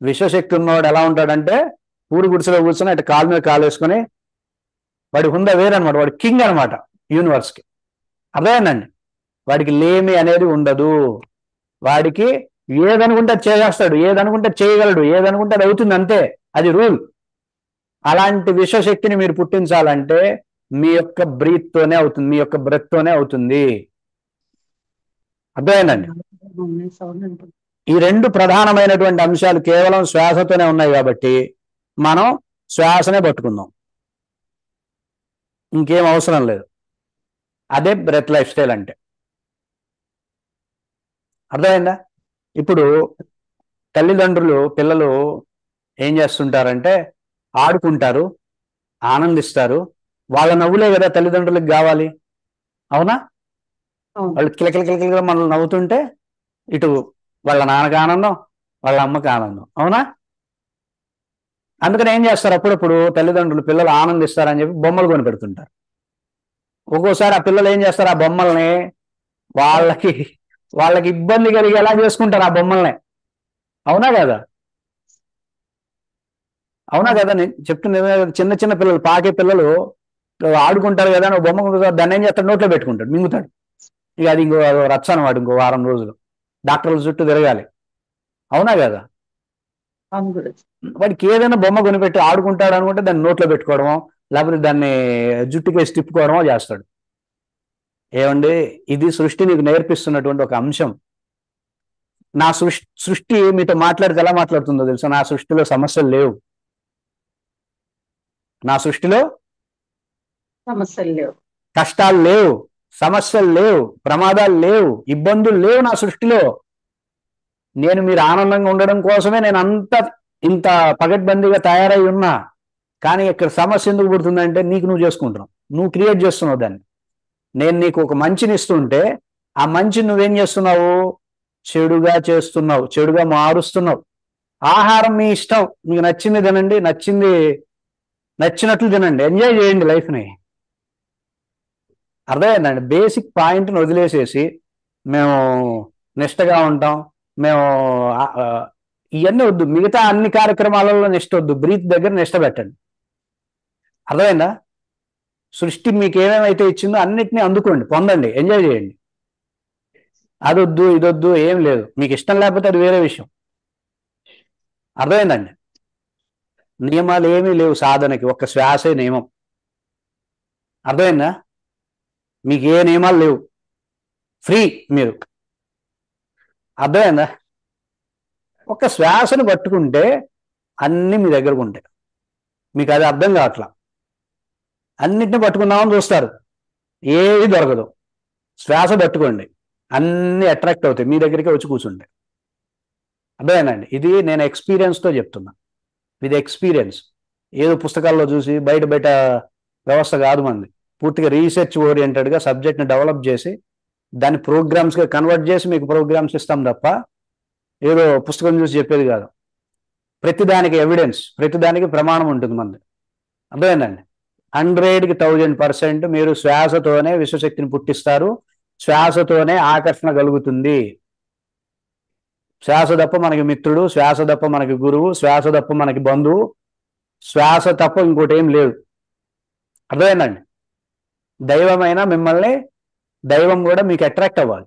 విశ్వశక్తి ఉన్నవాడు ఎలా ఉంటాడంటే ఊరు గుడిసెలో కూర్చొని అటు కాలు మీద కాలు వేసుకొని వాడి హుందా వేరనమాట, వాడి కింగ్ అనమాట యూనివర్స్కి. అర్థమైందండి? వాడికి లేమి అనేది ఉండదు. వాడికి ఏదనుకుంటే అది చేసేస్తాడు, ఏదనుకుంటే చేయగలడు, ఏదనుకుంటే అది అవుతుంది, అంతే. అది రూల్. అలాంటి విశ్వశక్తిని మీరు పుట్టించాలంటే మీ యొక్క బ్రీత్ తోనే అవుతుంది, మీ యొక్క బ్రెత్ తోనే అవుతుంది. అర్థమైందండి? ఈ రెండు ప్రధానమైనటువంటి అంశాలు కేవలం శ్వాసతోనే ఉన్నాయి కాబట్టి మనం శ్వాసనే పట్టుకుందాం, ఇంకేం అవసరం లేదు. అదే బ్రెత్ లైఫ్ స్టైల్ అంటే. అర్థమైందా? ఇప్పుడు తల్లిదండ్రులు పిల్లలు ఏం చేస్తుంటారంటే ఆడుకుంటారు, ఆనందిస్తారు. వాళ్ళ నవ్వులే కదా తల్లిదండ్రులకు కావాలి, అవునా? వాళ్ళు కిలకిలకిలకిల మనల్ని నవ్వుతుంటే ఇటు వాళ్ళ నాన్నకి ఆనందం, వాళ్ళ అమ్మకి ఆనందం, అవునా? అందుకని ఏం చేస్తారు, అప్పుడప్పుడు తల్లిదండ్రులు పిల్లలు ఆనందిస్తారని చెప్పి బొమ్మలు కొని పెడుతుంటారు. ఒక్కోసారి ఆ పిల్లలు ఏం చేస్తారు, ఆ బొమ్మల్ని వాళ్ళకి వాళ్ళకి ఇబ్బంది కలిగేలా చేసుకుంటారు ఆ బొమ్మల్ని. అవునా కదా? అవునా కదా? నేను చెప్తున్నా, చిన్న చిన్న పిల్లలు, పాకే పిల్లలు ఆడుకుంటారు కదా అని బొమ్మ దాన్ని ఏం చేస్తాడు, నోట్లో పెట్టుకుంటాడు, మింగుతాడు. ఇక అది ఇంకో రచ్చ అనమాట, ఇంకో వారం రోజులు డాక్టర్ల చుట్టూ తిరగాలి. అవునా కదా? వాడికి ఏదైనా బొమ్మ కొనిపెట్టి ఆడుకుంటాడు అనుకుంటే దాన్ని నోట్లో పెట్టుకోవడమో లేకపోతే దాన్ని జుట్టుకేసి తిప్పుకోవడమో చేస్తాడు. ఏమండి, ఇది సృష్టి నీకు నేర్పిస్తున్నటువంటి ఒక అంశం. నా సృష్టి మీతో మాట్లాడితే ఎలా మాట్లాడుతుందో తెలుసా? నా సృష్టిలో సమస్యలు లేవు, నా సృష్టిలో సమస్యలు లేవు, కష్టాలు లేవు, సమస్యలు లేవు, ప్రమాదాలు లేవు, ఇబ్బందులు లేవు నా సృష్టిలో. నేను మీరు ఆనందంగా ఉండడం కోసమే నేను ఇంత పగడ్బందీగా తయారై ఉన్నా. కానీ ఇక్కడ సమస్య ఎందుకు పుడుతుందంటే నీకు నువ్వు చేసుకుంటున్నావు, నువ్వు క్రియేట్ చేస్తున్నావు దాన్ని. నేను నీకు ఒక మంచిని ఇస్తుంటే ఆ మంచిని నువ్వేం చేస్తున్నావు, చెడుగా చేస్తున్నావు, చెడుగా మారుస్తున్నావు. ఆహారం మీ ఇష్టం, మీకు నచ్చింది తినండి, నచ్చినట్లు తినండి, ఎంజాయ్ చేయండి లైఫ్ని. అర్థమైందండి? బేసిక్ పాయింట్ని వదిలేసేసి మేము నిష్టగా ఉంటాం, మేము ఇవన్నీ వద్దు. మిగతా అన్ని కార్యక్రమాలలో నిష్ట వద్దు, బ్రీత్ దగ్గర నిష్ట పెట్టండి. అర్థమైందా? సృష్టి మీకు ఏమేమైతే ఇచ్చిందో అన్నిటినీ అందుకోండి, పొందండి, ఎంజాయ్ చేయండి. అదొద్దు ఇదొద్దు ఏం లేదు. మీకు ఇష్టం లేకపోతే అది వేరే విషయం. అర్థమైందండి? నియమాలు ఏమీ లేవు సాధనకి, ఒక్క శ్వాసే నియమం. అర్థమైందా? మీకు ఏ నియమాలు లేవు, ఫ్రీ మీరు. అర్థమైందా? ఒక్క శ్వాసను పట్టుకుంటే అన్నీ మీ దగ్గరకు ఉంటాయి. మీకు అది అర్థం కావట్లా. అన్నిటిని పట్టుకుందామని చూస్తారు, ఏది దొరకదు. శ్వాస పట్టుకోండి, అన్నీ అట్రాక్ట్ అవుతాయి, మీ దగ్గరికి వచ్చి కూర్చుంటాయి. అర్థమైందండి? ఇది నేను ఎక్స్పీరియన్స్తో చెప్తున్నా. ఇది ఎక్స్పీరియన్స్, ఏదో పుస్తకాల్లో చూసి బయట వ్యవస్థ కాదు మంది. పూర్తిగా రీసెర్చ్ ఓరియంటెడ్గా సబ్జెక్ట్ని డెవలప్ చేసి దాన్ని ప్రోగ్రామ్స్గా కన్వర్ట్ చేసి మీకు ప్రోగ్రామ్స్ ఇస్తాం తప్ప ఏదో పుస్తకం చూసి చెప్పేది కాదు. ప్రతిదానికి ఎవిడెన్స్, ప్రతిదానికి ప్రమాణం ఉంటుంది మనది. అర్థమైందండి? 100కి 1000% మీరు శ్వాసతోనే విశ్వశక్తిని పుట్టిస్తారు, శ్వాసతోనే ఆకర్షణ కలుగుతుంది. శ్వాస తప్ప మనకి మిత్రుడు, శ్వాస తప్ప మనకి గురువు, శ్వాస తప్ప మనకి బంధువు, శ్వాస తప్ప ఇంకోటి ఏం లేదు. అర్థమైందండి? దైవమైనా మిమ్మల్ని, దైవం కూడా మీకు అట్రాక్ట్ అవ్వాలి.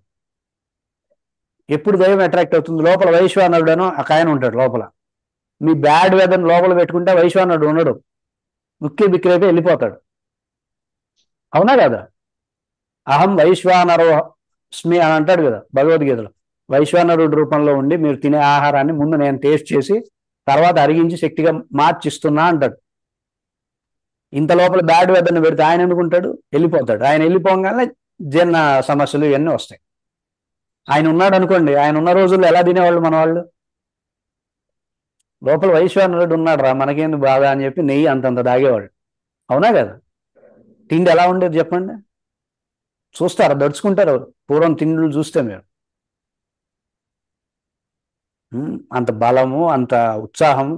ఎప్పుడు దైవం అట్రాక్ట్ అవుతుంది? లోపల వైశ్వానరుడను ఒక ఆయన ఉంటాడు లోపల. మీ బ్యాడ్ వెదర్ లోపల పెట్టుకుంటే వైశ్వానరుడు ఉండడు, ఉక్కిరి బిక్కిరైతే వెళ్ళిపోతాడు. అవునా కదా? అహం వైశ్వానరో స్మి అని అంటాడు కదా భగవద్గీతలో. వైశ్వానరుడి రూపంలో ఉండి మీరు తినే ఆహారాన్ని ముందు నేను టేస్ట్ చేసి తర్వాత అరిగించి శక్తిగా మార్చిస్తున్నా అంటాడు. ఇంత లోపల బ్యాడ్ వెదర్ని పెడితే ఆయన ఎందుకుంటాడు? వెళ్ళిపోతాడు. ఆయన వెళ్ళిపోగానే జీర్ణ సమస్యలు ఇవన్నీ వస్తాయి. ఆయన ఉన్నాడు అనుకోండి, ఆయన ఉన్న రోజుల్లో ఎలా తినేవాళ్ళు మన వాళ్ళు? లోపల వైశ్వానరుడు ఉన్నాడు రా, మనకేంది బాధ అని చెప్పి నెయ్యి అంతంత దాగేవాడు. అవునా కదా? తిండి ఎలా ఉండేది చెప్పండి? చూస్తారా? దడుచుకుంటారు పూర్వం తిండులు చూస్తే మీరు. అంత బలము, అంత ఉత్సాహము,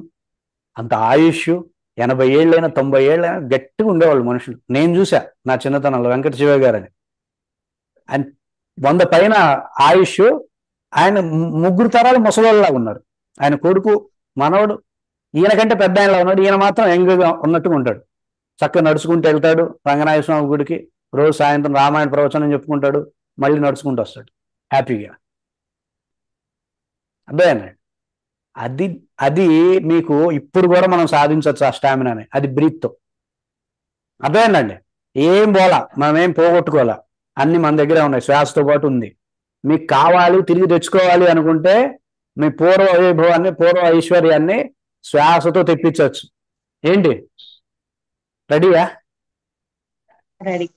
అంత ఆయుష్, 80 ఏళ్ళైనా 90 ఏళ్ళైనా గట్టిగా ఉండేవాళ్ళు మనుషులు. నేను చూసా నా చిన్నతనంలో, వెంకట శివ గారని. ఆయన 100 పైన ఆయుష్. ఆయన 3 తరాలు ముసలోళ్ళలాగా ఉన్నారు. ఆయన కొడుకు మనవడు ఈయనకంటే పెద్ద ఆయనలో ఉన్నాడు, ఈయన మాత్రం యంగ్గా ఉన్నట్టుగా ఉంటాడు. చక్కగా నడుచుకుంటూ వెళ్తాడు రంగనాయ స్వామి గుడికి, రోజు సాయంత్రం రామాయణ ప్రవచనం చెప్పుకుంటాడు, మళ్ళీ నడుచుకుంటూ వస్తాడు హ్యాపీగా. అర్థమైందండి? అది అది మీకు ఇప్పుడు కూడా మనం సాధించవచ్చు ఆ స్టామినాని, అది బ్రీత్తో. అర్థమైందండి? ఏం పోలా, మనం ఏం పోగొట్టుకోవాలా, అన్ని మన దగ్గరే ఉన్నాయి, శ్వాసతో పాటు ఉంది. మీకు కావాలి, తిరిగి తెచ్చుకోవాలి అనుకుంటే మీ పూర్వ వైభవాన్ని, పూర్వ ఐశ్వర్యాన్ని శ్వాసతో తెప్పించవచ్చు. ఏంటి, రెడీయా? రెడీ.